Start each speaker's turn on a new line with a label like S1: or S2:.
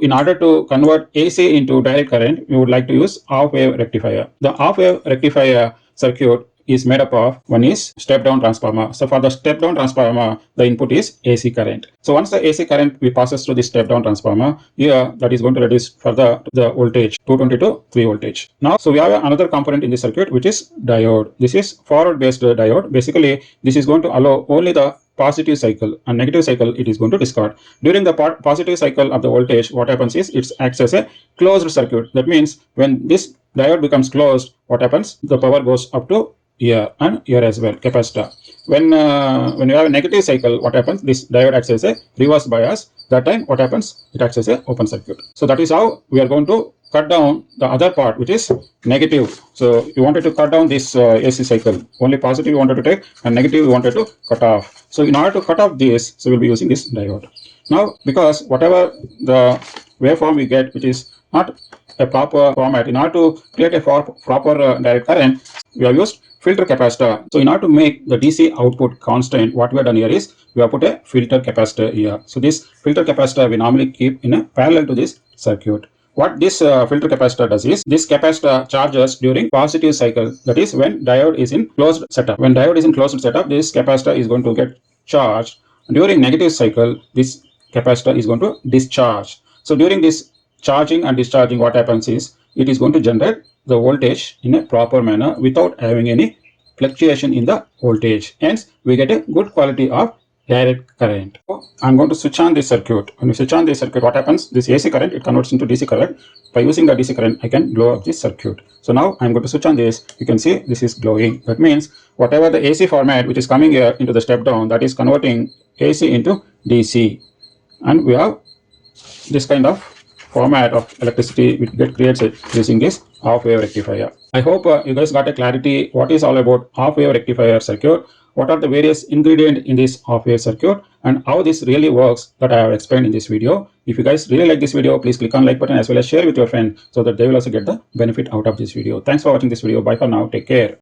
S1: In order to convert AC into direct current, we would like to use half-wave rectifier. The half-wave rectifier circuit is made up of, one is step-down transformer. So for the step-down transformer, the input is AC current. So once the AC current passes through the step-down transformer, here that is going to reduce further the voltage 220 to 3 voltage. Now, so we have another component in the circuit, which is diode. This is forward-based diode. Basically, this is going to allow only the positive cycle, and negative cycle it is going to discard. During the positive cycle of the voltage, what happens is it acts as a closed circuit. That means when this diode becomes closed, what happens? The power goes up to here and here as well, capacitor. When you have a negative cycle, what happens? This diode acts as a reverse bias. That time what happens? It acts as a open circuit. So that is how we are going to cut down the other part, which is negative. So you wanted to cut down this AC cycle. Only positive you wanted to take, and negative you wanted to cut off. So in order to cut off this, so we'll be using this diode. Now, because whatever the waveform we get, which is not a proper format, in order to create a proper direct current, we have used filter capacitor. So in order to make the DC output constant, what we have done here is we have put a filter capacitor here. So this filter capacitor we normally keep in a parallel to this circuit. What this filter capacitor does is, this capacitor charges during positive cycle, that is when diode is in closed setup. When diode is in closed setup, this capacitor is going to get charged. During negative cycle, this capacitor is going to discharge. So during this charging and discharging, what happens is it is going to generate the voltage in a proper manner without having any fluctuation in the voltage. Hence, we get a good quality of direct current. So I'm going to switch on this circuit. When you switch on this circuit, what happens? This AC current, it converts into DC current. By using the DC current, I can blow up this circuit. So now I'm going to switch on this. You can see this is glowing. That means whatever the AC format which is coming here into the step down, that is converting AC into DC. And we have this kind of format of electricity which creates it using this half-wave rectifier. I hope you guys got a clarity what is all about half-wave rectifier circuit, what are the various ingredients in this half-wave circuit, and how this really works that I have explained in this video. If you guys really like this video, please click on like button as well as share with your friend so that they will also get the benefit out of this video. Thanks for watching this video. Bye for now. Take care.